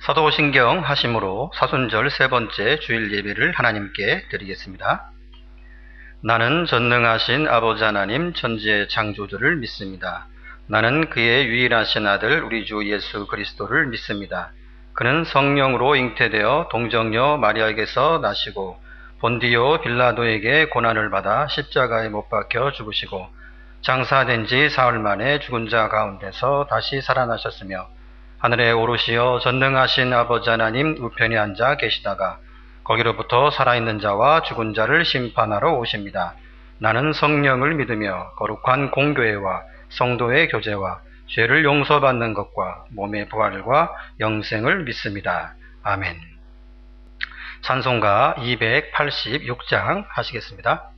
사도신경 하심으로 사순절 세 번째 주일 예배를 하나님께 드리겠습니다. 나는 전능하신 아버지 하나님 천지의 창조주를 믿습니다. 나는 그의 유일하신 아들 우리 주 예수 그리스도를 믿습니다. 그는 성령으로 잉태되어 동정녀 마리아에게서 나시고 본디오 빌라도에게 고난을 받아 십자가에 못 박혀 죽으시고 장사된 지 사흘 만에 죽은 자 가운데서 다시 살아나셨으며 하늘에 오르시어 전능하신 아버지 하나님 우편에 앉아 계시다가 거기로부터 살아있는 자와 죽은 자를 심판하러 오십니다. 나는 성령을 믿으며 거룩한 공교회와 성도의 교제와 죄를 용서받는 것과 몸의 부활과 영생을 믿습니다. 아멘. 찬송가 286장 하시겠습니다.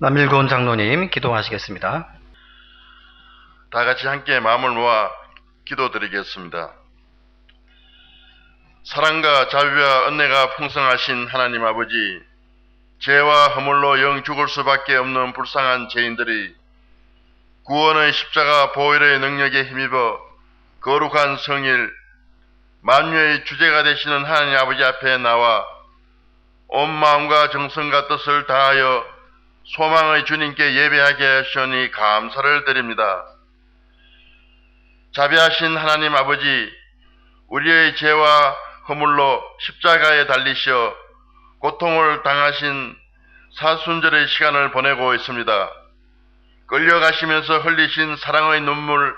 남일곤 장로님 기도하시겠습니다. 다 같이 함께 마음을 모아 기도드리겠습니다. 사랑과 자비와 은혜가 풍성하신 하나님 아버지, 죄와 허물로 영 죽을 수밖에 없는 불쌍한 죄인들이 구원의 십자가 보혈의 능력에 힘입어 거룩한 성일 만유의 주제가 되시는 하나님 아버지 앞에 나와 온 마음과 정성과 뜻을 다하여 소망의 주님께 예배하게 하시오니 감사를 드립니다. 자비하신 하나님 아버지, 우리의 죄와 허물로 십자가에 달리시어 고통을 당하신 사순절의 시간을 보내고 있습니다. 끌려가시면서 흘리신 사랑의 눈물,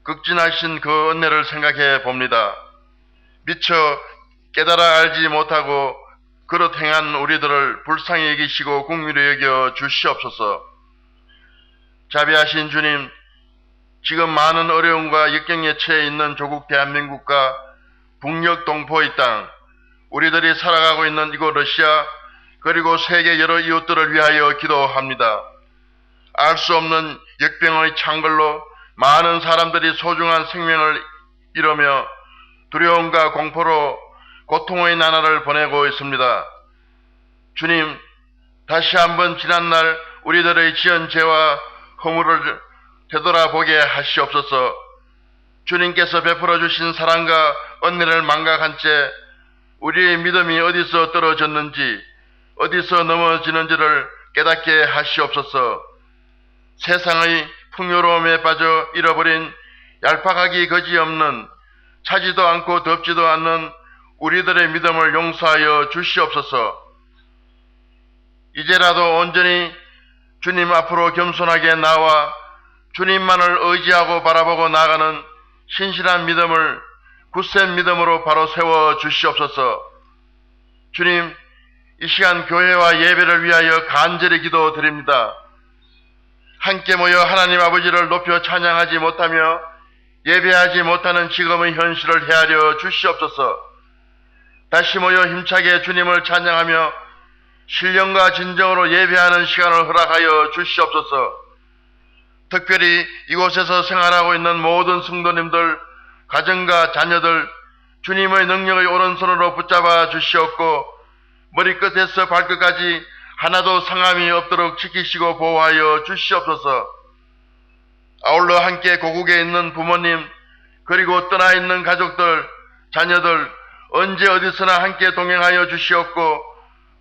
극진하신 그 은혜를 생각해 봅니다. 미처 깨달아 알지 못하고 그릇 행한 우리들을 불쌍히 여기시고 긍휼히 여겨 주시옵소서. 자비하신 주님, 지금 많은 어려움과 역경에 처해 있는 조국 대한민국과 북녘 동포의 땅, 우리들이 살아가고 있는 이곳 러시아, 그리고 세계 여러 이웃들을 위하여 기도합니다. 알 수 없는 역병의 창걸로 많은 사람들이 소중한 생명을 잃으며 두려움과 공포로 고통의 나날을 보내고 있습니다. 주님, 다시 한번 지난날 우리들의 지은 죄와 허물을 되돌아보게 하시옵소서. 주님께서 베풀어 주신 사랑과 은혜를 망각한 채 우리의 믿음이 어디서 떨어졌는지, 어디서 넘어지는지를 깨닫게 하시옵소서. 세상의 풍요로움에 빠져 잃어버린 얄팍하기 거지없는, 차지도 않고 덥지도 않는 우리들의 믿음을 용서하여 주시옵소서. 이제라도 온전히 주님 앞으로 겸손하게 나와 주님만을 의지하고 바라보고 나아가는 신실한 믿음을 굳센 믿음으로 바로 세워 주시옵소서. 주님, 이 시간 교회와 예배를 위하여 간절히 기도드립니다. 함께 모여 하나님 아버지를 높여 찬양하지 못하며 예배하지 못하는 지금의 현실을 헤아려 주시옵소서. 다시 모여 힘차게 주님을 찬양하며 신령과 진정으로 예배하는 시간을 허락하여 주시옵소서. 특별히 이곳에서 생활하고 있는 모든 성도님들, 가정과 자녀들, 주님의 능력의 오른손으로 붙잡아 주시옵고 머리끝에서 발끝까지 하나도 상함이 없도록 지키시고 보호하여 주시옵소서. 아울러 함께 고국에 있는 부모님, 그리고 떠나 있는 가족들, 자녀들, 언제 어디서나 함께 동행하여 주시옵고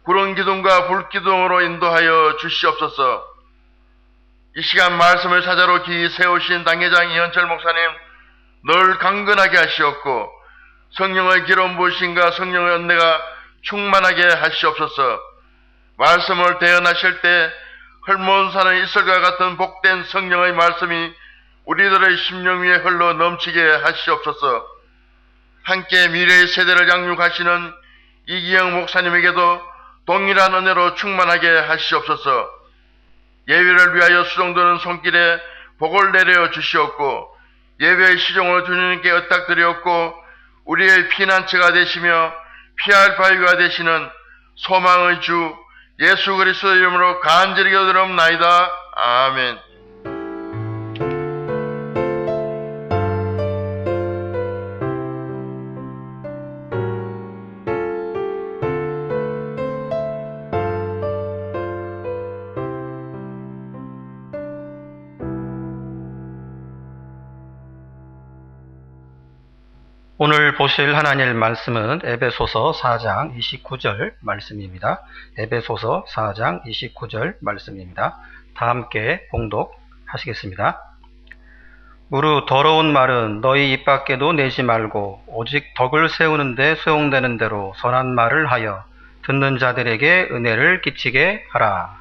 구름 기둥과 불 기둥으로 인도하여 주시옵소서. 이 시간 말씀을 사자로 기이 세우신 당회장 이현철 목사님, 늘 강건하게 하시옵고 성령의 기름 부으심과 성령의 은혜가 충만하게 하시옵소서. 말씀을 대언하실 때 헐모은 산의 이슬과 같은 복된 성령의 말씀이 우리들의 심령 위에 흘러 넘치게 하시옵소서. 함께 미래의 세대를 양육하시는 이기영 목사님에게도 동일한 은혜로 충만하게 하시옵소서. 예배를 위하여 수종드는 손길에 복을 내려 주시옵고 예배의 시종을 주님께 의탁드리옵고 우리의 피난처가 되시며 피할 바위가 되시는 소망의 주 예수 그리스도 이름으로 간절히 기도드리옵나이다. 아멘. 오늘 보실 하나님 말씀은 에베소서 4장 29절 말씀입니다. 에베소서 4장 29절 말씀입니다. 다 함께 봉독하시겠습니다. 무릇 더러운 말은 너희 입 밖에도 내지 말고 오직 덕을 세우는데 소용되는 대로 선한 말을 하여 듣는 자들에게 은혜를 끼치게 하라.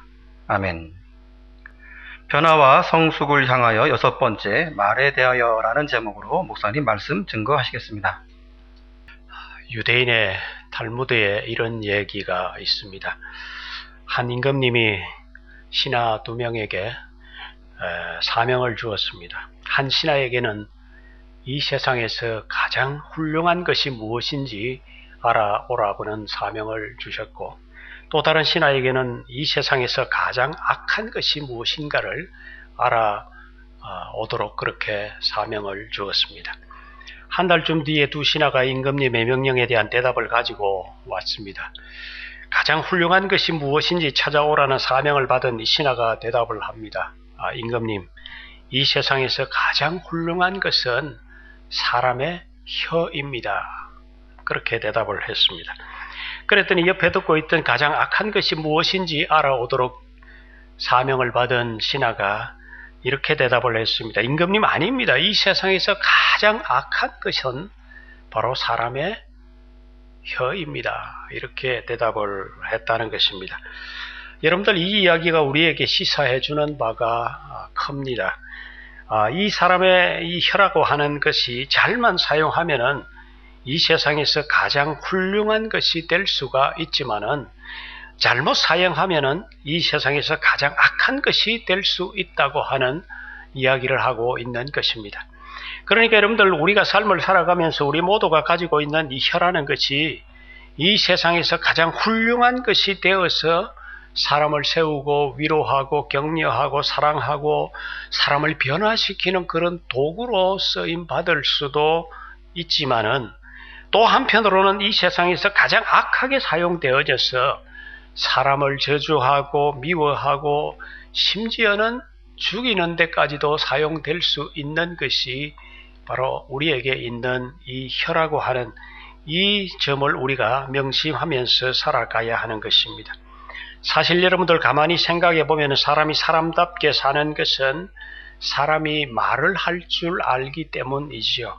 아멘. 변화와 성숙을 향하여 6번째 말에 대하여라는 제목으로 목사님 말씀 증거하시겠습니다. 유대인의 탈무드에 이런 얘기가 있습니다. 한 임금님이 신하 2명에게 사명을 주었습니다. 한 신하에게는 이 세상에서 가장 훌륭한 것이 무엇인지 알아오라고는 사명을 주셨고, 또 다른 신하에게는 이 세상에서 가장 악한 것이 무엇인가를 알아오도록 그렇게 사명을 주었습니다. 한 달쯤 뒤에 두 신하가 임금님의 명령에 대한 대답을 가지고 왔습니다. 가장 훌륭한 것이 무엇인지 찾아오라는 사명을 받은 이 신하가 대답을 합니다. 임금님, 이 세상에서 가장 훌륭한 것은 사람의 혀입니다. 그렇게 대답을 했습니다. 그랬더니 옆에 듣고 있던 가장 악한 것이 무엇인지 알아오도록 사명을 받은 신하가 이렇게 대답을 했습니다. 임금님, 아닙니다. 이 세상에서 가장 악한 것은 바로 사람의 혀입니다. 이렇게 대답을 했다는 것입니다. 여러분들, 이 이야기가 우리에게 시사해 주는 바가 큽니다. 이 사람의 이 혀라고 하는 것이 잘만 사용하면은 이 세상에서 가장 훌륭한 것이 될 수가 있지만은 잘못 사용하면은 이 세상에서 가장 악한 것이 될 수 있다고 하는 이야기를 하고 있는 것입니다. 그러니까 여러분들, 우리가 삶을 살아가면서 우리 모두가 가지고 있는 이 혀라는 것이 이 세상에서 가장 훌륭한 것이 되어서 사람을 세우고 위로하고 격려하고 사랑하고 사람을 변화시키는 그런 도구로 쓰임 받을 수도 있지만은, 또 한편으로는 이 세상에서 가장 악하게 사용되어져서 사람을 저주하고 미워하고 심지어는 죽이는 데까지도 사용될 수 있는 것이 바로 우리에게 있는 이 혀라고 하는 이 점을 우리가 명심하면서 살아가야 하는 것입니다. 사실 여러분들 가만히 생각해 보면 사람이 사람답게 사는 것은 사람이 말을 할 줄 알기 때문이지요.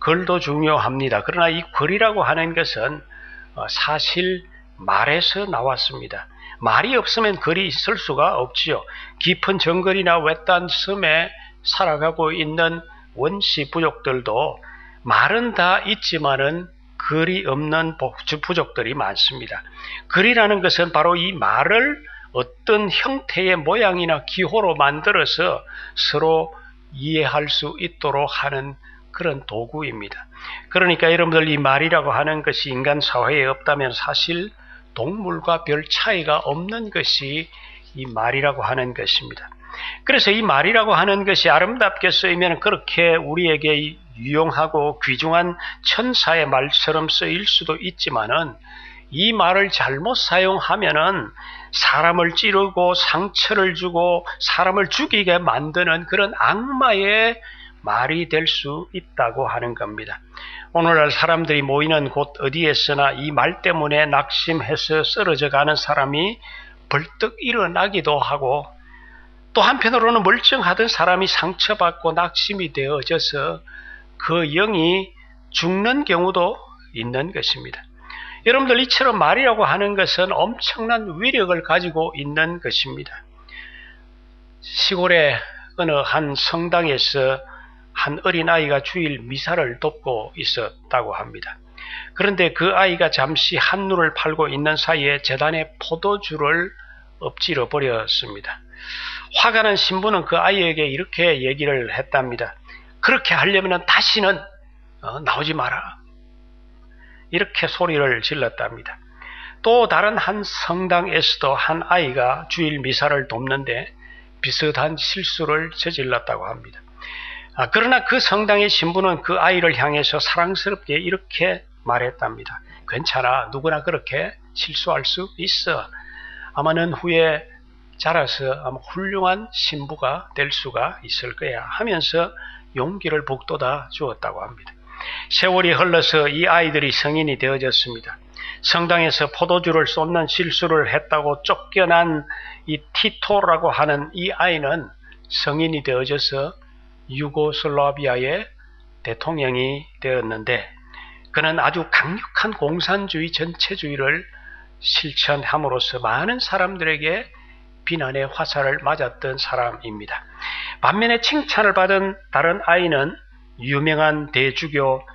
글도 중요합니다. 그러나 이 글이라고 하는 것은 사실 말에서 나왔습니다. 말이 없으면 글이 있을 수가 없지요. 깊은 정글이나 외딴 섬에 살아가고 있는 원시 부족들도 말은 다 있지만은 글이 없는 부족들이 많습니다. 글이라는 것은 바로 이 말을 어떤 형태의 모양이나 기호로 만들어서 서로 이해할 수 있도록 하는 그런 도구입니다. 그러니까 여러분들, 이 말이라고 하는 것이 인간 사회에 없다면 사실 동물과 별 차이가 없는 것이 이 말이라고 하는 것입니다. 그래서 이 말이라고 하는 것이 아름답게 쓰이면 그렇게 우리에게 유용하고 귀중한 천사의 말처럼 쓰일 수도 있지만은, 이 말을 잘못 사용하면은 사람을 찌르고 상처를 주고 사람을 죽이게 만드는 그런 악마의 말이 될 수 있다고 하는 겁니다. 오늘날 사람들이 모이는 곳 어디에서나 이 말 때문에 낙심해서 쓰러져 가는 사람이 벌떡 일어나기도 하고, 또 한편으로는 멀쩡하던 사람이 상처받고 낙심이 되어져서 그 영이 죽는 경우도 있는 것입니다. 여러분들, 이처럼 말이라고 하는 것은 엄청난 위력을 가지고 있는 것입니다. 시골의 어느 한 성당에서 한 어린아이가 주일 미사를 돕고 있었다고 합니다. 그런데 그 아이가 잠시 한눈을 팔고 있는 사이에 제단에 포도주를 엎질러 버렸습니다. 화가 난 신부는 그 아이에게 이렇게 얘기를 했답니다. 그렇게 하려면 다시는 나오지 마라. 이렇게 소리를 질렀답니다. 또 다른 한 성당에서도 한 아이가 주일 미사를 돕는데 비슷한 실수를 저질렀다고 합니다. 그러나 그 성당의 신부는 그 아이를 향해서 사랑스럽게 이렇게 말했답니다. 괜찮아, 누구나 그렇게 실수할 수 있어. 아마 넌 후에 자라서 아마 훌륭한 신부가 될 수가 있을 거야 하면서 용기를 북돋아 주었다고 합니다. 세월이 흘러서 이 아이들이 성인이 되어졌습니다. 성당에서 포도주를 쏟는 실수를 했다고 쫓겨난 이 티토라고 하는 이 아이는 성인이 되어져서 유고슬라비아의 대통령이 되었는데, 그는 아주 강력한 공산주의 전체주의를 실천함으로써 많은 사람들에게 비난의 화살을 맞았던 사람입니다. 반면에 칭찬을 받은 다른 아이는 유명한 대주교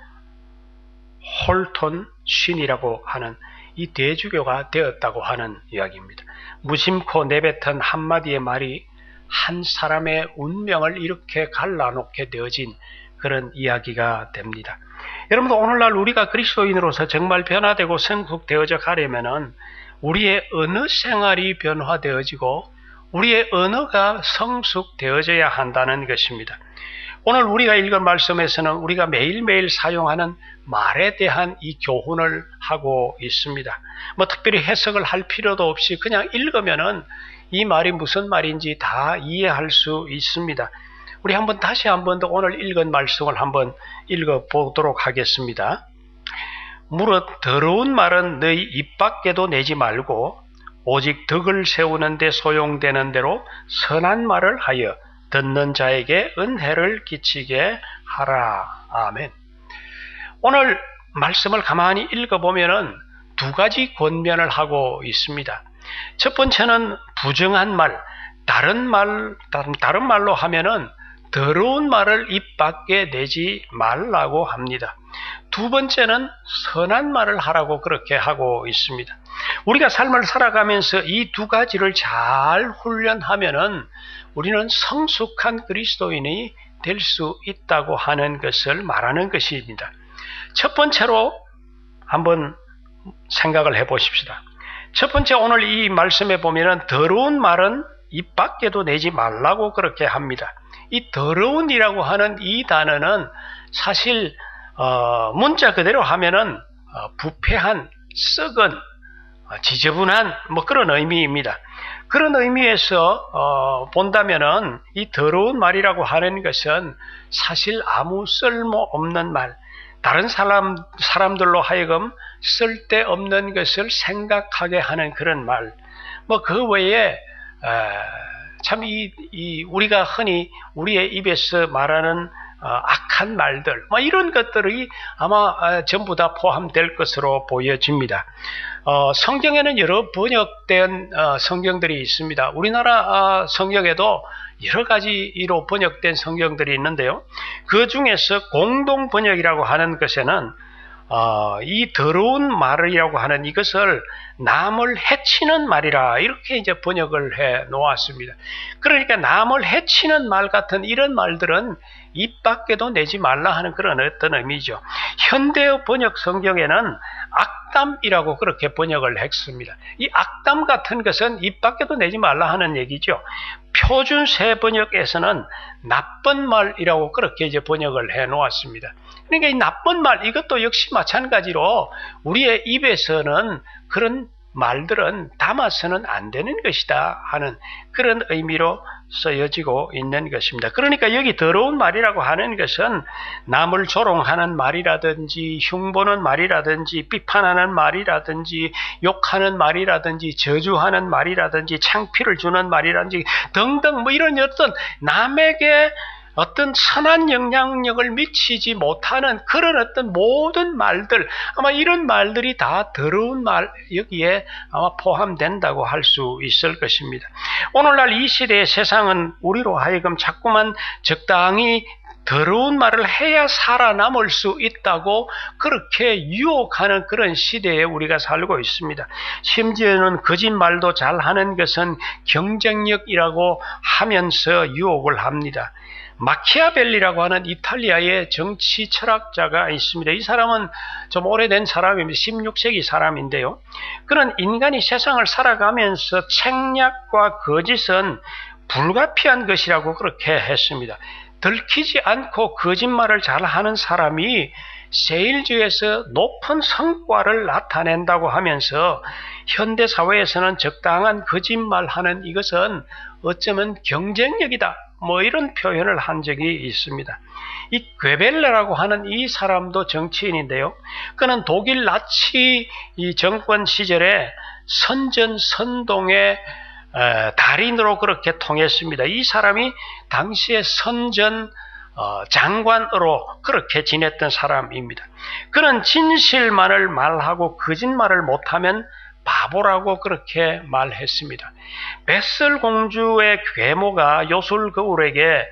홀톤 쉰이라고 하는 이 대주교가 되었다고 하는 이야기입니다. 무심코 내뱉은 한마디의 말이 한 사람의 운명을 이렇게 갈라놓게 되어진 그런 이야기가 됩니다. 여러분들, 오늘날 우리가 그리스도인으로서 정말 변화되고 성숙되어져 가려면은 우리의 언어 생활이 변화되어지고 우리의 언어가 성숙되어져야 한다는 것입니다. 오늘 우리가 읽은 말씀에서는 우리가 매일매일 사용하는 말에 대한 이 교훈을 하고 있습니다. 특별히 해석을 할 필요도 없이 그냥 읽으면은 이 말이 무슨 말인지 다 이해할 수 있습니다. 우리 다시 한번 더 오늘 읽은 말씀을 한번 읽어보도록 하겠습니다. 무릇 더러운 말은 너희 입 밖에도 내지 말고 오직 덕을 세우는 데 소용되는 대로 선한 말을 하여 듣는 자에게 은혜를 끼치게 하라. 아멘. 오늘 말씀을 가만히 읽어보면은 두 가지 권면을 하고 있습니다. 첫 번째는 부정한 말, 다른 말로 하면은 더러운 말을 입 밖에 내지 말라고 합니다. 두 번째는 선한 말을 하라고 그렇게 하고 있습니다. 우리가 삶을 살아가면서 이 두 가지를 잘 훈련하면은 우리는 성숙한 그리스도인이 될 수 있다고 하는 것을 말하는 것입니다. 첫 번째로 한번 생각을 해 보십시다. 첫 번째, 오늘 이 말씀에 보면은 더러운 말은 입 밖에도 내지 말라고 그렇게 합니다. 이 더러운이라고 하는 이 단어는 사실 문자 그대로 하면은 부패한, 썩은, 지저분한 그런 의미입니다. 그런 의미에서 본다면은 이 더러운 말이라고 하는 것은 사실 아무 쓸모없는 말, 다른 사람들로 하여금 쓸데없는 것을 생각하게 하는 그런 말, 그 외에 참 우리가 흔히 우리의 입에서 말하는 악한 말들, 이런 것들이 아마 전부 다 포함될 것으로 보여집니다. 성경에는 여러 번역된 성경들이 있습니다. 우리나라 성경에도 여러 가지로 번역된 성경들이 있는데요. 그 중에서 공동 번역이라고 하는 것에는 이 더러운 말이라고 하는 이것을 남을 해치는 말이라 이렇게 이제 번역을 해 놓았습니다. 그러니까 남을 해치는 말 같은 이런 말들은 입 밖에도 내지 말라 하는 그런 어떤 의미죠. 현대어 번역 성경에는 악담이라고 그렇게 번역을 했습니다. 이 악담 같은 것은 입 밖에도 내지 말라 하는 얘기죠. 표준 새 번역에서는 나쁜 말이라고 그렇게 이제 번역을 해 놓았습니다. 그러니까 이 나쁜 말, 이것도 역시 마찬가지로 우리의 입에서는 그런 말들은 담아서는 안 되는 것이다 하는 그런 의미로 쓰여지고 있는 것입니다. 그러니까 여기 더러운 말이라고 하는 것은 남을 조롱하는 말이라든지 흉보는 말이라든지 비판하는 말이라든지 욕하는 말이라든지 저주하는 말이라든지 창피를 주는 말이라든지 등등 이런 어떤 남에게 어떤 선한 영향력을 미치지 못하는 그런 어떤 모든 말들, 아마 이런 말들이 다 더러운 말 여기에 아마 포함된다고 할 수 있을 것입니다. 오늘날 이 시대의 세상은 우리로 하여금 자꾸만 적당히 더러운 말을 해야 살아남을 수 있다고 그렇게 유혹하는 그런 시대에 우리가 살고 있습니다. 심지어는 거짓말도 잘하는 것은 경쟁력이라고 하면서 유혹을 합니다. 마키아벨리라고 하는 이탈리아의 정치 철학자가 있습니다. 이 사람은 좀 오래된 사람입니다. 16세기 사람인데요. 그는 인간이 세상을 살아가면서 책략과 거짓은 불가피한 것이라고 그렇게 했습니다. 들키지 않고 거짓말을 잘하는 사람이 세일즈에서 높은 성과를 나타낸다고 하면서 현대사회에서는 적당한 거짓말하는 이것은 어쩌면 경쟁력이다. 이런 표현을 한 적이 있습니다. 이 괴벨레라고 하는 이 사람도 정치인인데요. 그는 독일 나치 이 정권 시절에 선전선동의 달인으로 그렇게 통했습니다. 이 사람이 당시에 선전 장관으로 그렇게 지냈던 사람입니다. 그는 진실만을 말하고 거짓말을 못하면 바보라고 그렇게 말했습니다. 벳셀 공주의 계모가 요술 거울에게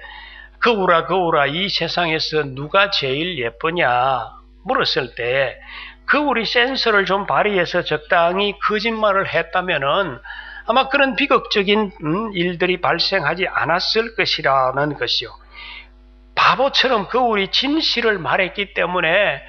거울아 이 세상에서 누가 제일 예쁘냐 물었을 때 거울이 센서를 좀 발휘해서 적당히 거짓말을 했다면은 아마 그런 비극적인 일들이 발생하지 않았을 것이라는 것이요. 바보처럼 거울이 진실을 말했기 때문에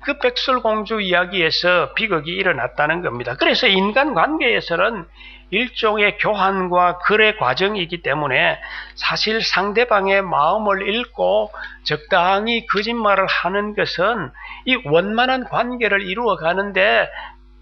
그 백설공주 이야기에서 비극이 일어났다는 겁니다. 그래서 인간관계에서는 일종의 교환과 거래 과정이기 때문에 사실 상대방의 마음을 읽고 적당히 거짓말을 하는 것은 이 원만한 관계를 이루어 가는데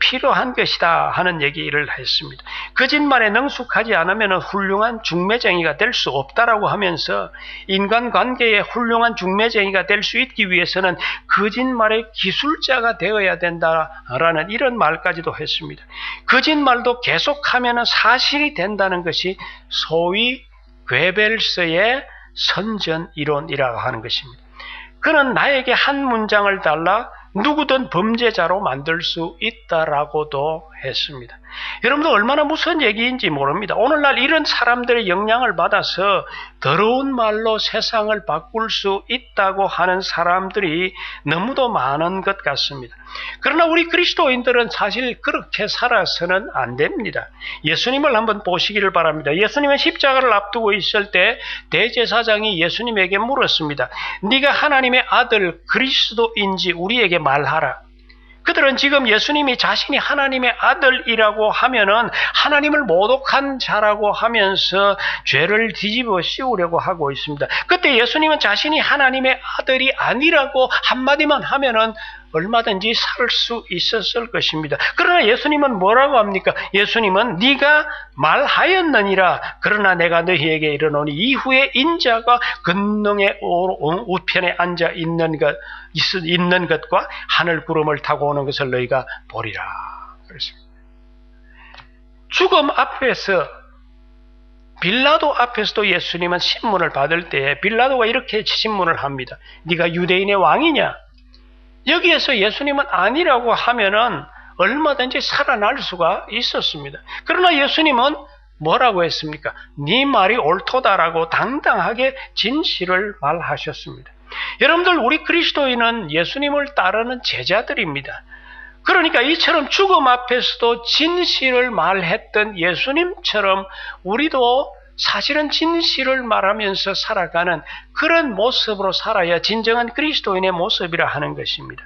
필요한 것이다 하는 얘기를 했습니다. 거짓말에 능숙하지 않으면 훌륭한 중매쟁이가 될 수 없다라고 하면서 인간관계에 훌륭한 중매쟁이가 될 수 있기 위해서는 거짓말의 기술자가 되어야 된다라는 이런 말까지도 했습니다. 거짓말도 계속하면 사실이 된다는 것이 소위 괴벨스의 선전 이론이라고 하는 것입니다. 그는 나에게 한 문장을 달라 누구든 범죄자로 만들 수 있다라고도 했습니다. 여러분들 얼마나 무서운 얘기인지 모릅니다. 오늘날 이런 사람들의 영향을 받아서 더러운 말로 세상을 바꿀 수 있다고 하는 사람들이 너무도 많은 것 같습니다. 그러나 우리 그리스도인들은 사실 그렇게 살아서는 안 됩니다. 예수님을 한번 보시기를 바랍니다. 예수님은 십자가를 앞두고 있을 때 대제사장이 예수님에게 물었습니다. 네가 하나님의 아들 그리스도인지 우리에게 말하라. 그들은 지금 예수님이 자신이 하나님의 아들이라고 하면은 하나님을 모독한 자라고 하면서 죄를 뒤집어 씌우려고 하고 있습니다. 그때 예수님은 자신이 하나님의 아들이 아니라고 한마디만 하면은 얼마든지 살 수 있었을 것입니다. 그러나 예수님은 뭐라고 합니까? 예수님은 네가 말하였느니라. 그러나 내가 너희에게 이르노니 이후에 인자가 권능의 우편에 앉아 있는 것과 하늘 구름을 타고 오는 것을 너희가 보리라. 그렇습니다. 죽음 앞에서 빌라도 앞에서도 예수님은 신문을 받을 때 빌라도가 이렇게 신문을 합니다. 네가 유대인의 왕이냐? 여기에서 예수님은 아니라고 하면은 얼마든지 살아날 수가 있었습니다. 그러나 예수님은 뭐라고 했습니까? 네 말이 옳도다라고 당당하게 진실을 말하셨습니다. 여러분들 우리 그리스도인은 예수님을 따르는 제자들입니다. 그러니까 이처럼 죽음 앞에서도 진실을 말했던 예수님처럼 우리도 사실은 진실을 말하면서 살아가는 그런 모습으로 살아야 진정한 그리스도인의 모습이라 하는 것입니다.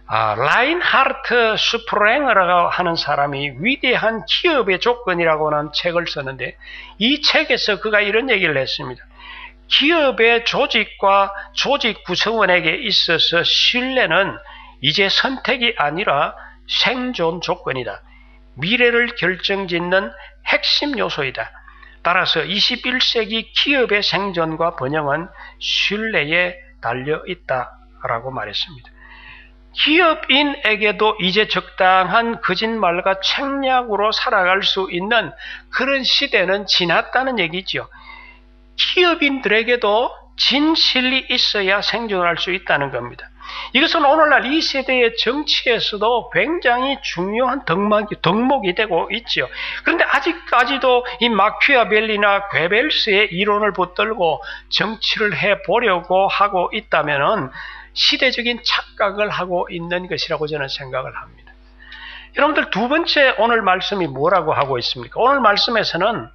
라인하르트 슈프랭어라고 하는 사람이 위대한 기업의 조건이라고 하는 책을 썼는데 이 책에서 그가 이런 얘기를 했습니다. 기업의 조직과 조직 구성원에게 있어서 신뢰는 이제 선택이 아니라 생존 조건이다. 미래를 결정짓는 핵심 요소이다. 따라서 21세기 기업의 생존과 번영은 신뢰에 달려있다라고 말했습니다. 기업인에게도 이제 적당한 거짓말과 책략으로 살아갈 수 있는 그런 시대는 지났다는 얘기죠. 기업인들에게도 진실이 있어야 생존할 수 있다는 겁니다. 이것은 오늘날 이 세대의 정치에서도 굉장히 중요한 덕목이 되고 있죠. 그런데 아직까지도 이 마키아벨리나 괴벨스의 이론을 붙들고 정치를 해보려고 하고 있다면은 시대적인 착각을 하고 있는 것이라고 저는 생각을 합니다. 여러분들 두 번째 오늘 말씀이 뭐라고 하고 있습니까? 오늘 말씀에서는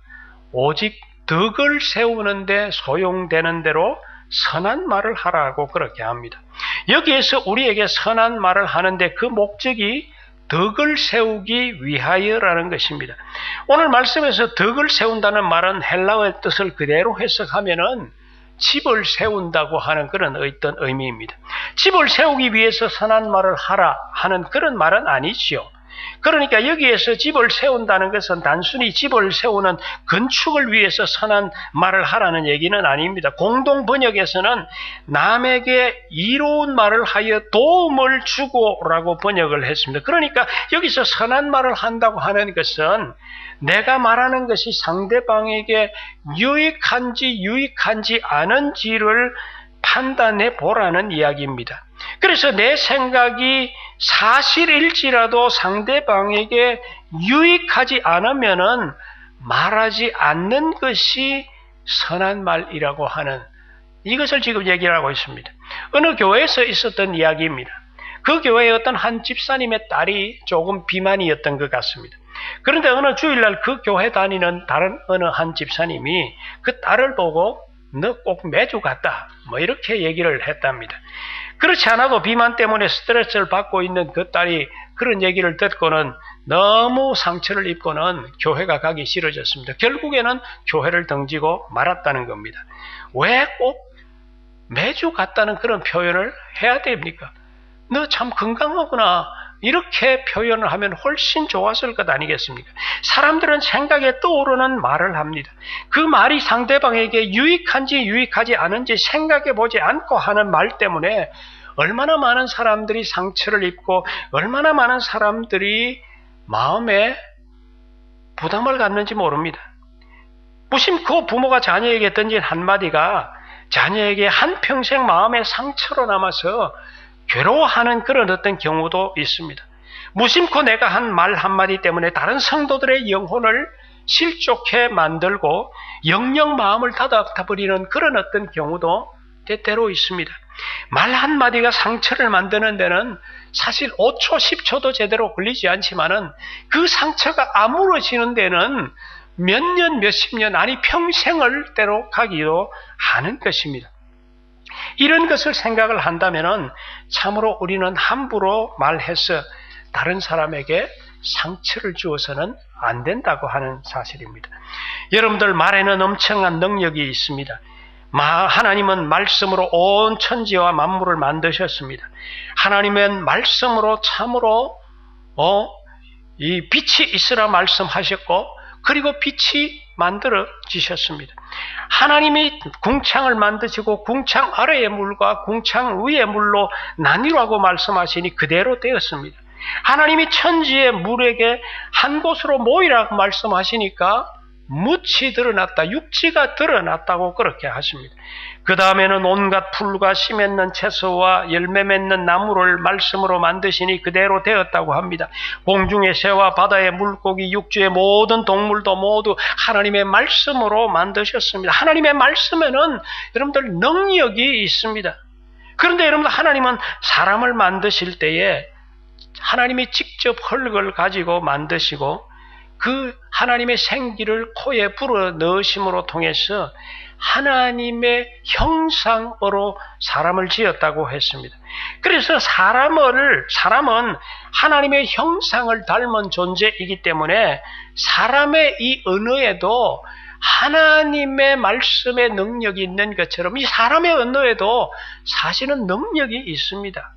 오직 덕을 세우는데 소용되는 대로 선한 말을 하라고 그렇게 합니다. 여기에서 우리에게 선한 말을 하는데 그 목적이 덕을 세우기 위하여라는 것입니다. 오늘 말씀에서 덕을 세운다는 말은 헬라어의 뜻을 그대로 해석하면은 집을 세운다고 하는 그런 어떤 의미입니다. 집을 세우기 위해서 선한 말을 하라 하는 그런 말은 아니지요. 그러니까 여기에서 집을 세운다는 것은 단순히 집을 세우는 건축을 위해서 선한 말을 하라는 얘기는 아닙니다. 공동 번역에서는 남에게 이로운 말을 하여 도움을 주고라고 번역을 했습니다. 그러니까 여기서 선한 말을 한다고 하는 것은 내가 말하는 것이 상대방에게 유익한지 유익한지 않은지를 판단해 보라는 이야기입니다. 그래서 내 생각이 사실일지라도 상대방에게 유익하지 않으면은 말하지 않는 것이 선한 말이라고 하는 이것을 지금 얘기를 하고 있습니다. 어느 교회에서 있었던 이야기입니다. 그 교회의 어떤 한 집사님의 딸이 조금 비만이었던 것 같습니다. 그런데 어느 주일날 그 교회 다니는 다른 어느 한 집사님이 그 딸을 보고 너 꼭 매주 갔다 뭐 이렇게 얘기를 했답니다. 그렇지 않아도 비만 때문에 스트레스를 받고 있는 그 딸이 그런 얘기를 듣고는 너무 상처를 입고는 교회가 가기 싫어졌습니다. 결국에는 교회를 등지고 말았다는 겁니다. 왜 꼭 매주 갔다는 그런 표현을 해야 됩니까? 너 참 건강하구나. 이렇게 표현을 하면 훨씬 좋았을 것 아니겠습니까? 사람들은 생각에 떠오르는 말을 합니다. 그 말이 상대방에게 유익한지 유익하지 않은지 생각해 보지 않고 하는 말 때문에 얼마나 많은 사람들이 상처를 입고 얼마나 많은 사람들이 마음에 부담을 갖는지 모릅니다. 무심코 부모가 자녀에게 던진 한마디가 자녀에게 한평생 마음의 상처로 남아서 괴로워하는 그런 어떤 경우도 있습니다. 무심코 내가 한 말 한마디 때문에 다른 성도들의 영혼을 실족해 만들고 영영 마음을 닫아버리는 그런 어떤 경우도 때때로 있습니다. 말 한마디가 상처를 만드는 데는 사실 5초, 10초도 제대로 걸리지 않지만은 그 상처가 아물어지는 데는 몇 년, 몇십 년, 아니 평생을 때로 가기도 하는 것입니다. 이런 것을 생각을 한다면은 참으로 우리는 함부로 말해서 다른 사람에게 상처를 주어서는 안 된다고 하는 사실입니다. 여러분들 말에는 엄청난 능력이 있습니다. 하나님은 말씀으로 온 천지와 만물을 만드셨습니다. 하나님은 말씀으로 참으로 이 빛이 있으라 말씀하셨고 그리고 빛이 만들어지셨습니다. 하나님이 궁창을 만드시고 궁창 아래의 물과 궁창 위의 물로 나뉘라고 말씀하시니 그대로 되었습니다. 하나님이 천지의 물에게 한 곳으로 모이라고 말씀하시니까 묻이 드러났다, 육지가 드러났다고 그렇게 하십니다. 그 다음에는 온갖 풀과 씨 맺는 채소와 열매 맺는 나무를 말씀으로 만드시니 그대로 되었다고 합니다. 공중의 새와 바다의 물고기, 육지의 모든 동물도 모두 하나님의 말씀으로 만드셨습니다. 하나님의 말씀에는 여러분들 능력이 있습니다. 그런데 여러분들 하나님은 사람을 만드실 때에 하나님이 직접 흙을 가지고 만드시고 그 하나님의 생기를 코에 불어 넣으심으로 통해서 하나님의 형상으로 사람을 지었다고 했습니다. 그래서 사람은 하나님의 형상을 닮은 존재이기 때문에 사람의 이 언어에도 하나님의 말씀의 능력이 있는 것처럼 이 사람의 언어에도 사실은 능력이 있습니다.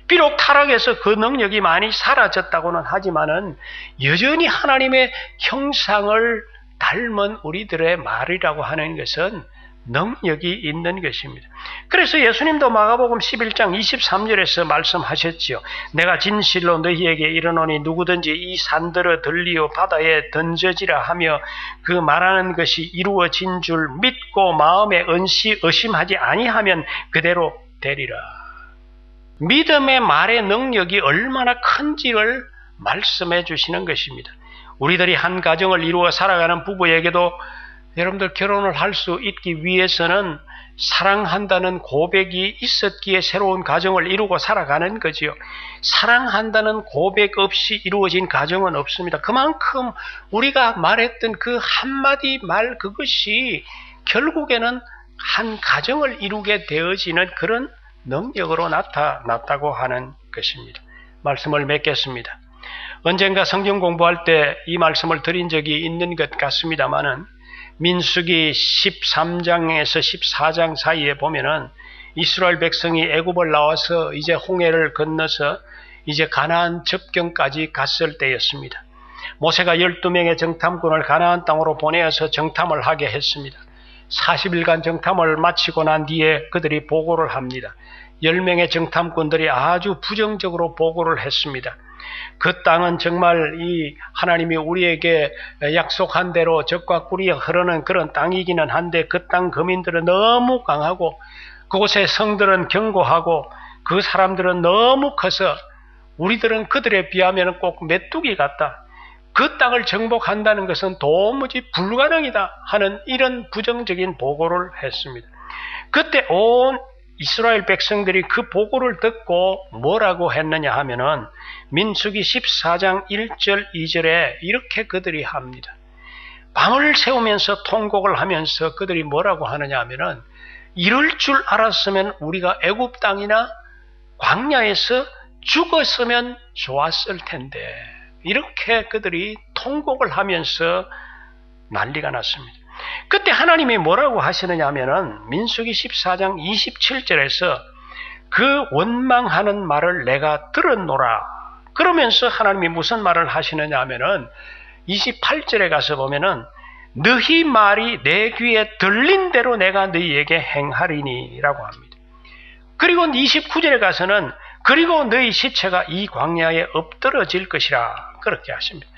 비록 타락해서 그 능력이 많이 사라졌다고는 하지만은 여전히 하나님의 형상을 닮은 우리들의 말이라고 하는 것은 능력이 있는 것입니다. 그래서 예수님도 마가복음 11장 23절에서 말씀하셨지요. 내가 진실로 너희에게 이르노니 누구든지 이 산들어 들리어 바다에 던져지라 하며 그 말하는 것이 이루어진 줄 믿고 마음에 의심하지 아니하면 그대로 되리라. 믿음의 말의 능력이 얼마나 큰지를 말씀해 주시는 것입니다. 우리들이 한 가정을 이루어 살아가는 부부에게도 여러분들 결혼을 할 수 있기 위해서는 사랑한다는 고백이 있었기에 새로운 가정을 이루고 살아가는 거지요. 사랑한다는 고백 없이 이루어진 가정은 없습니다. 그만큼 우리가 말했던 그 한마디 말 그것이 결국에는 한 가정을 이루게 되어지는 그런 능력으로 나타났다고 하는 것입니다. 말씀을 맺겠습니다. 언젠가 성경 공부할 때 이 말씀을 드린 적이 있는 것 같습니다만은 민수기 13장에서 14장 사이에 보면은 이스라엘 백성이 애굽을 나와서 이제 홍해를 건너서 이제 가나안 접경까지 갔을 때였습니다. 모세가 12명의 정탐꾼을 가나안 땅으로 보내어서 정탐을 하게 했습니다. 40일간 정탐을 마치고 난 뒤에 그들이 보고를 합니다. 10명의 정탐꾼들이 아주 부정적으로 보고를 했습니다. 그 땅은 정말 이 하나님이 우리에게 약속한 대로 젖과 꿀이 흐르는 그런 땅이기는 한데 그 땅 거민들은 너무 강하고 그곳의 성들은 견고하고 그 사람들은 너무 커서 우리들은 그들에 비하면 꼭 메뚜기 같다. 그 땅을 정복한다는 것은 도무지 불가능이다 하는 이런 부정적인 보고를 했습니다. 그때 온 이스라엘 백성들이 그 보고를 듣고 뭐라고 했느냐 하면은 민수기 14장 1절 2절에 이렇게 그들이 합니다. 밤을 새우면서 통곡을 하면서 그들이 뭐라고 하느냐 하면은 이럴 줄 알았으면 우리가 애굽 땅이나 광야에서 죽었으면 좋았을 텐데 이렇게 그들이 통곡을 하면서 난리가 났습니다. 그때 하나님이 뭐라고 하시느냐 하면은 민수기 14장 27절에서 그 원망하는 말을 내가 들었노라. 그러면서 하나님이 무슨 말을 하시느냐 하면은 28절에 가서 보면은 너희 말이 내 귀에 들린 대로 내가 너희에게 행하리니 라고 합니다. 그리고 29절에 가서는 그리고 너희 시체가 이 광야에 엎드러질 것이라 그렇게 하십니다.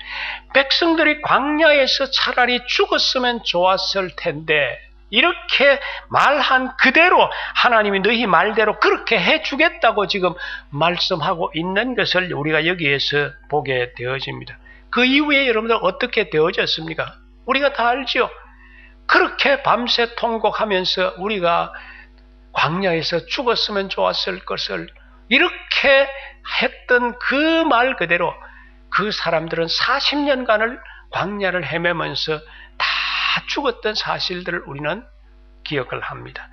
백성들이 광야에서 차라리 죽었으면 좋았을 텐데 이렇게 말한 그대로 하나님이 너희 말대로 그렇게 해주겠다고 지금 말씀하고 있는 것을 우리가 여기에서 보게 되어집니다. 그 이후에 여러분들 어떻게 되어졌습니까? 우리가 다 알죠. 그렇게 밤새 통곡하면서 우리가 광야에서 죽었으면 좋았을 것을 이렇게 했던 그 말 그대로 그 사람들은 40년간을 광야를 헤매면서 다 죽었던 사실들을 우리는 기억을 합니다.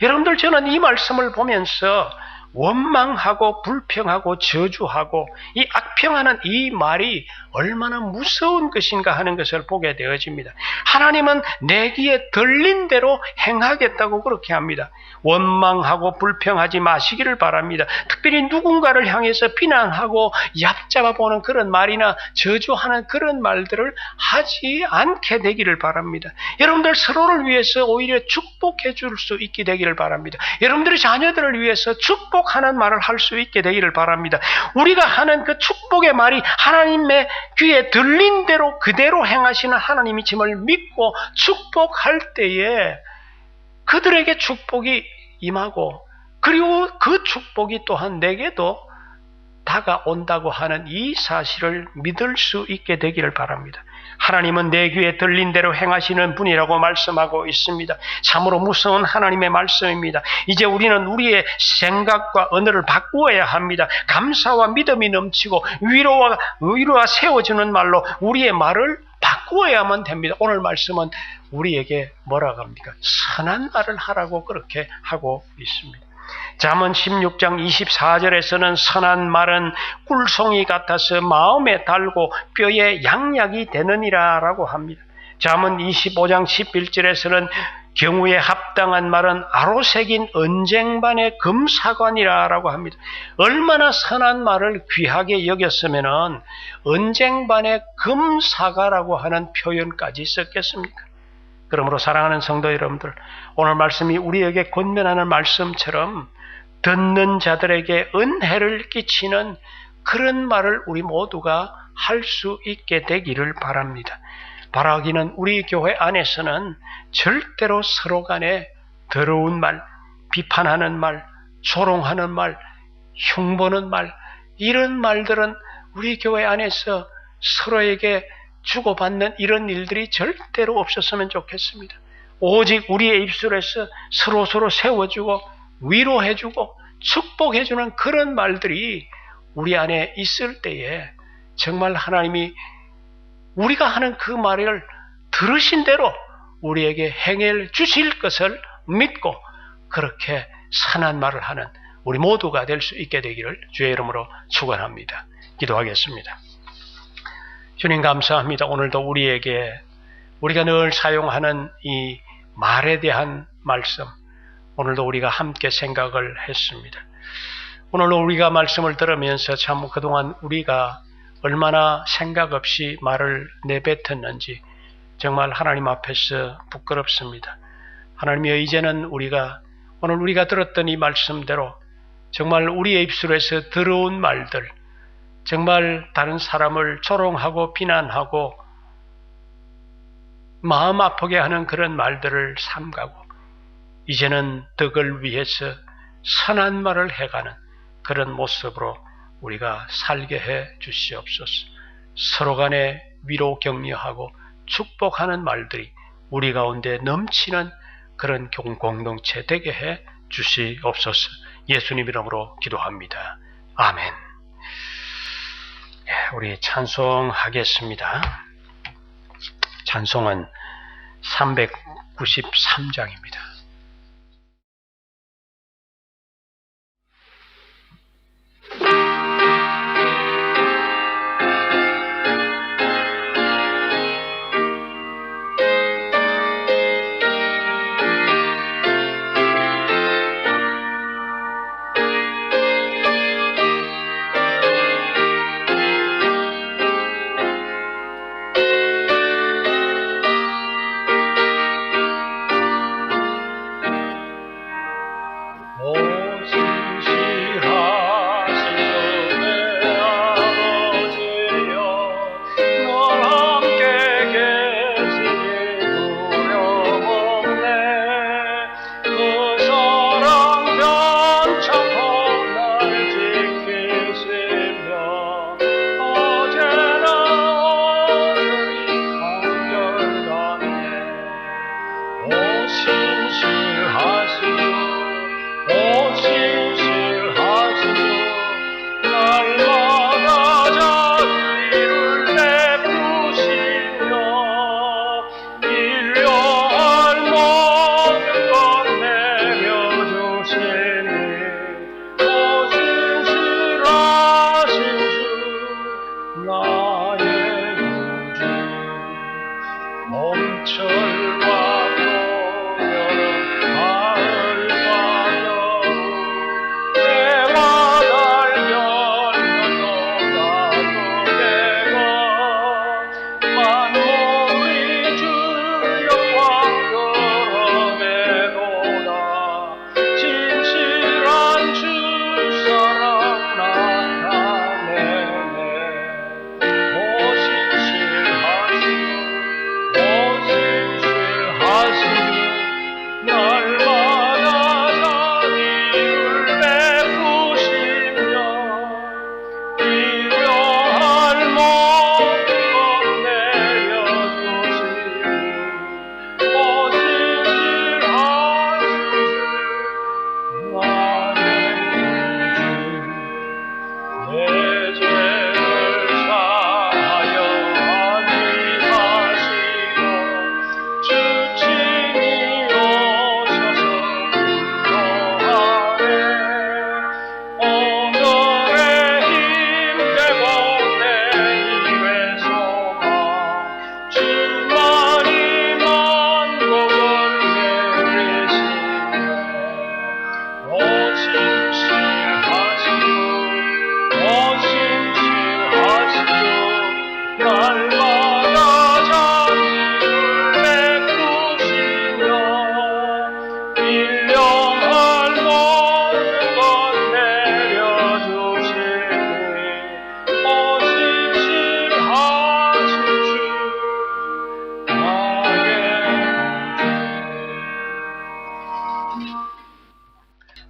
여러분들, 저는 이 말씀을 보면서 원망하고 불평하고 저주하고 이 악평하는 이 말이 얼마나 무서운 것인가 하는 것을 보게 되어집니다. 하나님은 내 귀에 들린 대로 행하겠다고 그렇게 합니다. 원망하고 불평하지 마시기를 바랍니다. 특별히 누군가를 향해서 비난하고 얕잡아 보는 그런 말이나 저주하는 그런 말들을 하지 않게 되기를 바랍니다. 여러분들 서로를 위해서 오히려 축복해 줄 수 있게 되기를 바랍니다. 여러분들의 자녀들을 위해서 축복하는 말을 할 수 있게 되기를 바랍니다. 우리가 하는 그 축복의 말이 하나님의 귀에 들린 대로 그대로 행하시는 하나님이심을 믿고 축복할 때에 그들에게 축복이 임하고 그리고 그 축복이 또한 내게도 다가온다고 하는 이 사실을 믿을 수 있게 되기를 바랍니다. 하나님은 내 귀에 들린 대로 행하시는 분이라고 말씀하고 있습니다. 참으로 무서운 하나님의 말씀입니다. 이제 우리는 우리의 생각과 언어를 바꾸어야 합니다. 감사와 믿음이 넘치고 위로와 세워주는 말로 우리의 말을 바꾸어야만 됩니다. 오늘 말씀은 우리에게 뭐라고 합니까? 선한 말을 하라고 그렇게 하고 있습니다. 잠언 16장 24절에서는 선한 말은 꿀송이 같아서 마음에 달고 뼈에 양약이 되느니라 라고 합니다. 잠언 25장 11절에서는 경우에 합당한 말은 아로새긴 언쟁반의 금사관이라 라고 합니다. 얼마나 선한 말을 귀하게 여겼으면 언쟁반의 금사과라고 하는 표현까지 썼겠습니까? 그러므로 사랑하는 성도 여러분들, 오늘 말씀이 우리에게 권면하는 말씀처럼 듣는 자들에게 은혜를 끼치는 그런 말을 우리 모두가 할 수 있게 되기를 바랍니다. 바라기는 우리 교회 안에서는 절대로 서로 간에 더러운 말, 비판하는 말, 조롱하는 말, 흉보는 말, 이런 말들은 우리 교회 안에서 서로에게 주고받는 이런 일들이 절대로 없었으면 좋겠습니다. 오직 우리의 입술에서 서로 세워주고 위로해주고 축복해주는 그런 말들이 우리 안에 있을 때에 정말 하나님이 우리가 하는 그 말을 들으신 대로 우리에게 행해 주실 것을 믿고 그렇게 선한 말을 하는 우리 모두가 될 수 있게 되기를 주의 이름으로 축원합니다. 기도하겠습니다. 주님 감사합니다. 오늘도 우리가 늘 사용하는 이 말에 대한 말씀, 오늘도 우리가 함께 생각을 했습니다. 오늘도 우리가 말씀을 들으면서 참 그동안 우리가 얼마나 생각 없이 말을 내뱉었는지 정말 하나님 앞에서 부끄럽습니다. 하나님이여, 이제는 오늘 우리가 들었던 이 말씀대로 정말 우리의 입술에서 더러운 말들, 정말 다른 사람을 조롱하고 비난하고 마음 아프게 하는 그런 말들을 삼가고 이제는 덕을 위해서 선한 말을 해가는 그런 모습으로 우리가 살게 해 주시옵소서. 서로 간에 위로 격려하고 축복하는 말들이 우리 가운데 넘치는 그런 공동체 되게 해 주시옵소서. 예수님 이름으로 기도합니다. 아멘. 우리 찬송하겠습니다. 찬송은 393장입니다.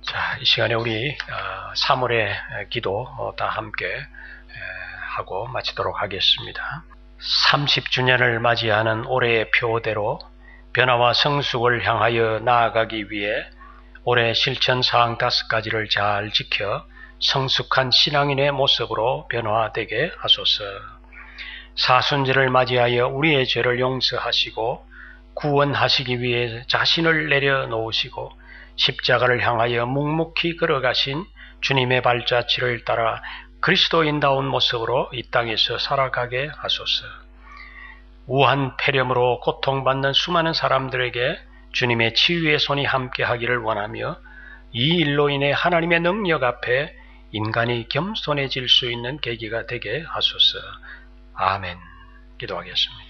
자, 이 시간에 우리 3월의 기도 다 함께 하고 마치도록 하겠습니다. 30주년을 맞이하는 올해의 표대로 변화와 성숙을 향하여 나아가기 위해 올해 실천 사항 5가지를 잘 지켜 성숙한 신앙인의 모습으로 변화되게 하소서. 사순절을 맞이하여 우리의 죄를 용서하시고 구원하시기 위해 자신을 내려놓으시고 십자가를 향하여 묵묵히 걸어가신 주님의 발자취를 따라 그리스도인다운 모습으로 이 땅에서 살아가게 하소서. 우한 폐렴으로 고통받는 수많은 사람들에게 주님의 치유의 손이 함께하기를 원하며 이 일로 인해 하나님의 능력 앞에 인간이 겸손해질 수 있는 계기가 되게 하소서. 아멘. 기도하겠습니다.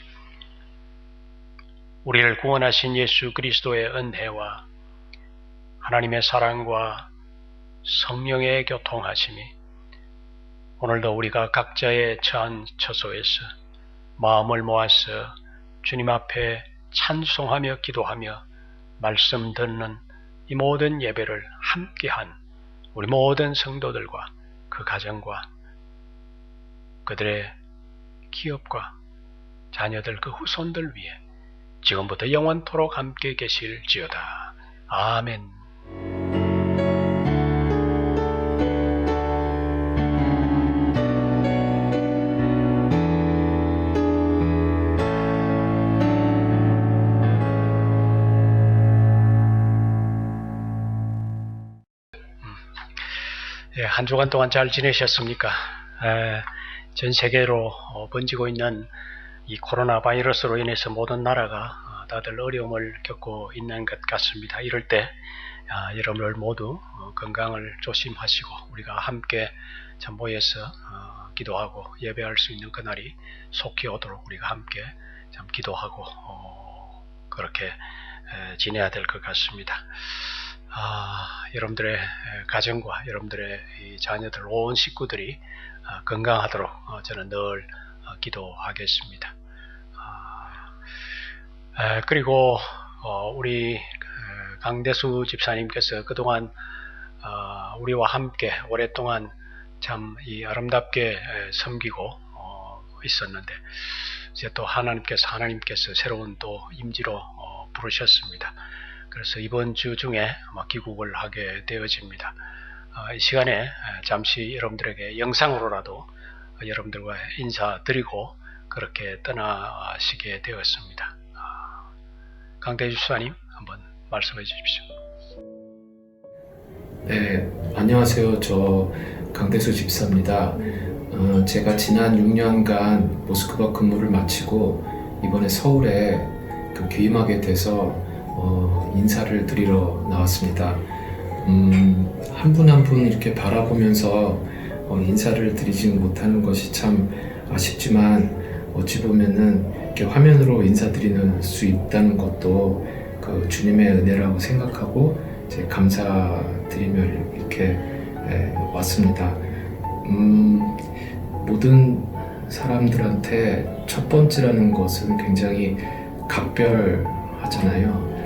우리를 구원하신 예수 그리스도의 은혜와 하나님의 사랑과 성령의 교통하심이 오늘도 우리가 각자의 처한 처소에서 마음을 모아서 주님 앞에 찬송하며 기도하며 말씀 듣는 이 모든 예배를 함께한 우리 모든 성도들과 그 가정과 그들의 기업과 자녀들 그 후손들 위해 지금부터 영원토록 함께 계실지어다. 아멘. 한 주간 동안 잘 지내셨습니까? 전 세계로 번지고 있는 이 코로나 바이러스로 인해서 모든 나라가 다들 어려움을 겪고 있는 것 같습니다. 이럴 때 여러분들 모두 건강을 조심하시고 우리가 함께 참 모여서 기도하고 예배할 수 있는 그날이 속히 오도록 우리가 함께 참 기도하고 그렇게 지내야 될 것 같습니다. 여러분들의 가정과 여러분들의 이 자녀들 온 식구들이 건강하도록 저는 늘 기도하겠습니다. 그리고 우리 강대수 집사님께서 그동안 우리와 함께 오랫동안 참 이 아름답게 섬기고 있었는데 이제 또 하나님께서 새로운 또 임지로 부르셨습니다. 그래서 이번 주 중에 아마 귀국을 하게 되어집니다. 이 시간에 잠시 여러분들에게 영상으로라도 여러분들과 인사드리고 그렇게 떠나시게 되었습니다. 강대주 집사님 한번 말씀해 주십시오. 네, 안녕하세요. 저 강대수 집사입니다. 제가 지난 6년간 모스크바 근무를 마치고 이번에 서울에 귀임하게 돼서 인사를 드리러 나왔습니다. 한 분 한 분 이렇게 바라보면서 인사를 드리지 못하는 것이 참 아쉽지만 어찌 보면은 이렇게 화면으로 인사드리는 수 있다는 것도 그 주님의 은혜라고 생각하고 제 감사드리며 이렇게 왔습니다. 모든 사람들한테 첫 번째라는 것은 굉장히 각별하잖아요.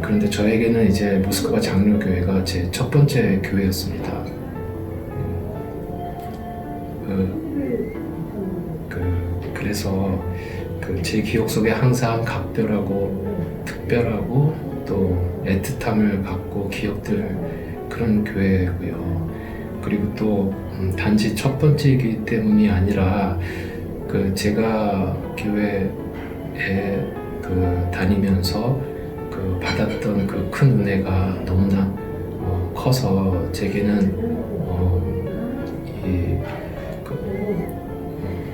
그런데 저에게는 이제 모스크바 장로교회가 제 첫 번째 교회였습니다. 그래서 제 기억 속에 항상 각별하고 특별하고 또 애틋함을 갖고 기억될 그런 교회고요. 그리고 또 단지 첫 번째이기 때문이 아니라 제가 교회에 다니면서 받았던 그 큰 은혜가 너무나 커서 제게는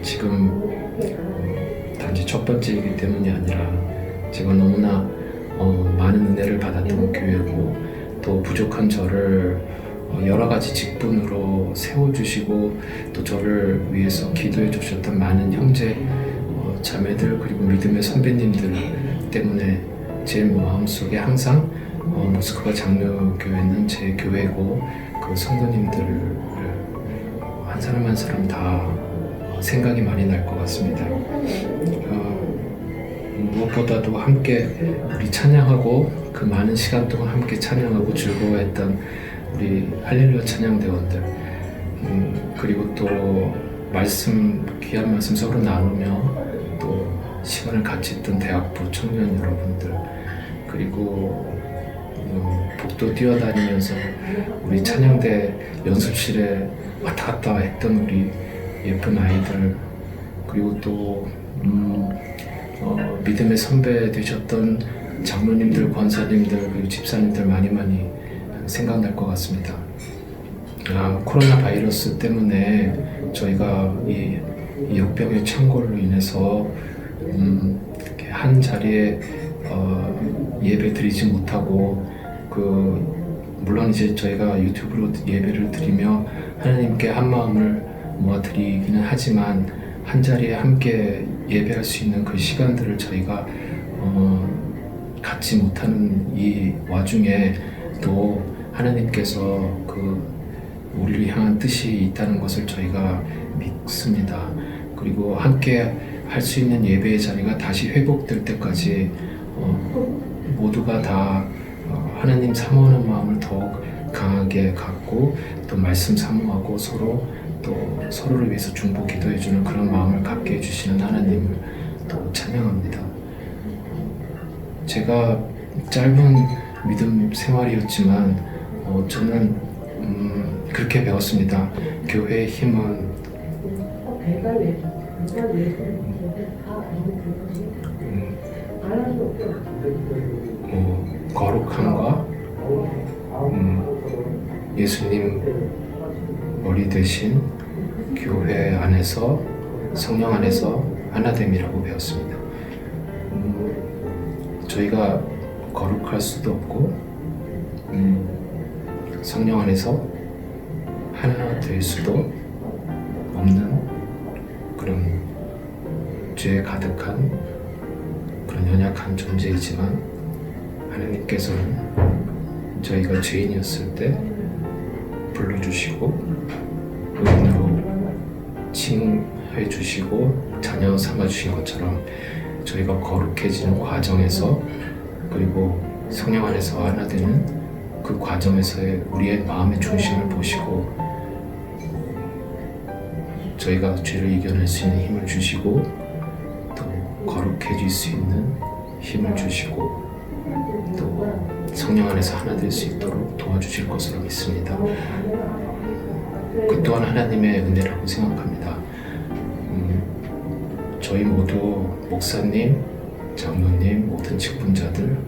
지금 단지 첫 번째이기 때문이 아니라 제가 너무나 많은 은혜를 받았던 교회고 또 부족한 저를 여러 가지 직분으로 세워주시고 또 저를 위해서 기도해 주셨던 많은 형제 자매들 그리고 믿음의 선배님들 때문에 제 마음속에 항상 모스크바 장로교회는 제 교회고 그 성도님들을 한 사람 한 사람 다 생각이 많이 날 것 같습니다. 무엇보다도 함께 우리 찬양하고 그 많은 시간 동안 함께 찬양하고 즐거워했던 우리 할렐루야 찬양대원들, 그리고 또 귀한 말씀 서로 나누며 또 시간을 같이 했던 대학부 청년 여러분들, 그리고 복도 뛰어다니면서 우리 찬양대 연습실에 왔다 갔다 했던 우리 예쁜 아이들, 그리고 또 믿음의 선배 되셨던 장로님들, 권사님들, 그리고 집사님들 많이 생각날 것 같습니다. 코로나 바이러스 때문에 저희가 이 역병의 창궐로 인해서 이렇게 한 자리에 예배 드리지 못하고, 물론 이제 저희가 유튜브로 예배를 드리며 하나님께 한 마음을 모아 드리기는 하지만, 한 자리에 함께 예배할 수 있는 그 시간들을 저희가 갖지 못하는 이 와중에 또 하나님께서 우리를 향한 뜻이 있다는 것을 저희가 믿습니다. 그리고 함께 할 수 있는 예배의 자리가 다시 회복될 때까지 모두가 다 하나님 사모하는 마음을 더욱 강하게 갖고, 또 말씀 사모하고 서로를 위해서 중보 기도해주는 그런 마음을 갖게 해주시는 하나님을 또 찬양합니다. 제가 짧은 믿음 생활이었지만 저는 그렇게 배웠습니다. 교회의 힘은 거룩함과 예수님 머리 되신 교회 안에서, 성령 안에서 하나됨이라고 배웠습니다. 저희가 거룩할 수도 없고 성령 안에서 하나 될 수도 없는 그런 죄에 가득한 그런 연약한 존재이지만, 하나님께서는 저희가 죄인이었을 때 불러주시고 의인으로 칭해 주시고 자녀 삼아 주신 것처럼, 저희가 거룩해지는 과정에서, 그리고 성령 안에서 하나 되는 그 과정에서의 우리의 마음의 중심을 보시고 저희가 죄를 이겨낼 수 있는 힘을 주시고, 또 거룩해질 수 있는 힘을 주시고, 또 성령 안에서 하나 될 수 있도록 도와주실 것으로 믿습니다. 그 또한 하나님의 은혜라고 생각합니다. 저희 모두 목사님, 장로님, 모든 직분자들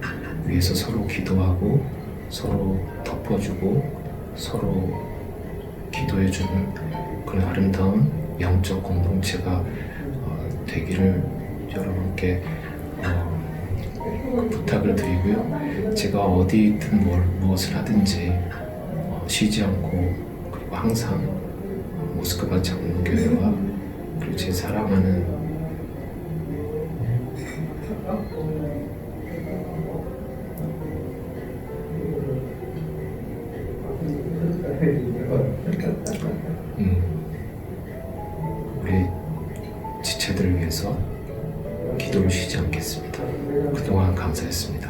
위해서 서로 기도하고 서로 덮어주고 서로 기도해주는 그런 아름다운 영적 공동체가 되기를 여러분께 부탁을 드리고요. 제가 어디든 무엇을 하든지 쉬지 않고, 그리고 항상 모스크바 장로교회와 그리고 제 사랑하는 우리 지체들을 위해서 기도를 쉬지 않겠습니다. 그동안 감사했습니다.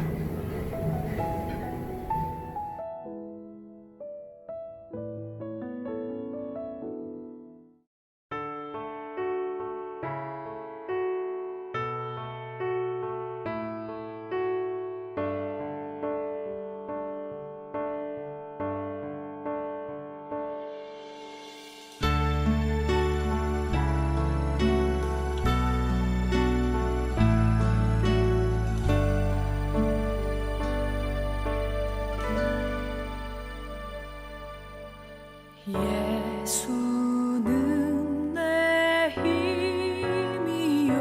예수는 내 힘이요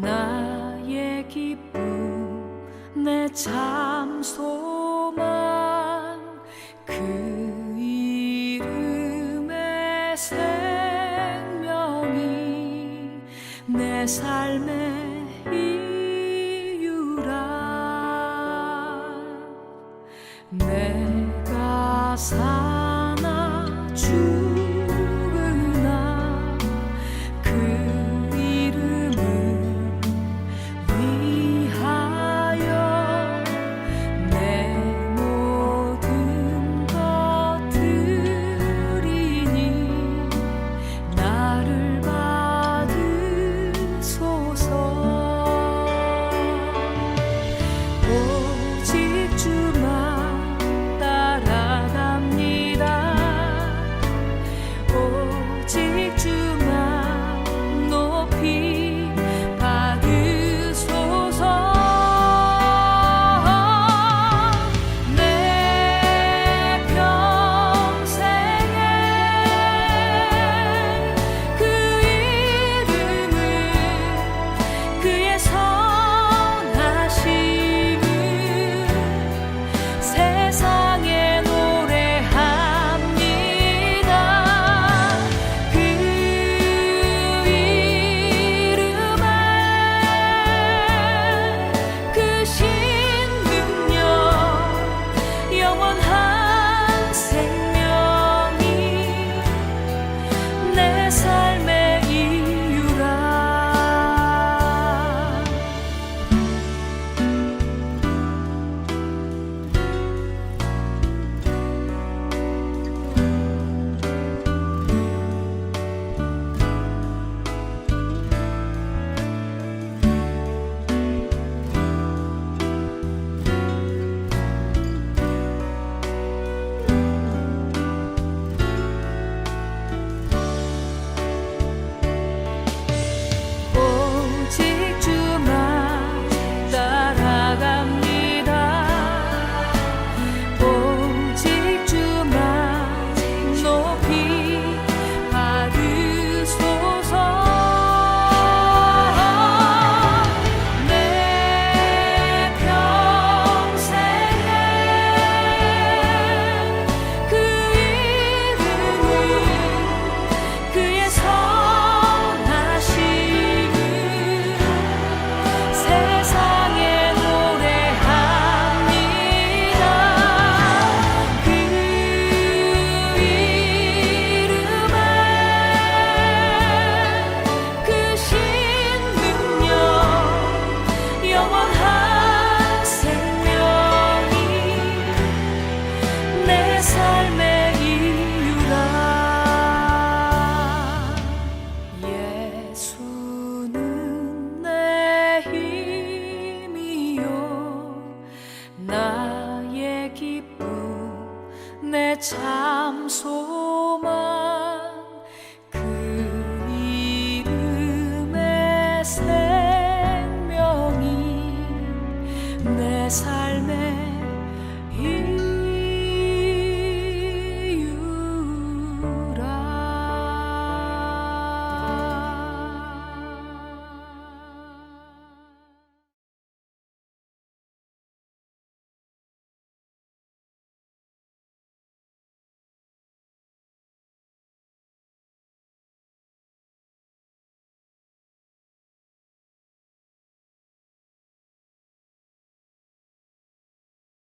나의 기쁨 내 참 소망 그 이름의 생명이 내 삶의 이유라 내가 죽으나 그 이름은 참 소망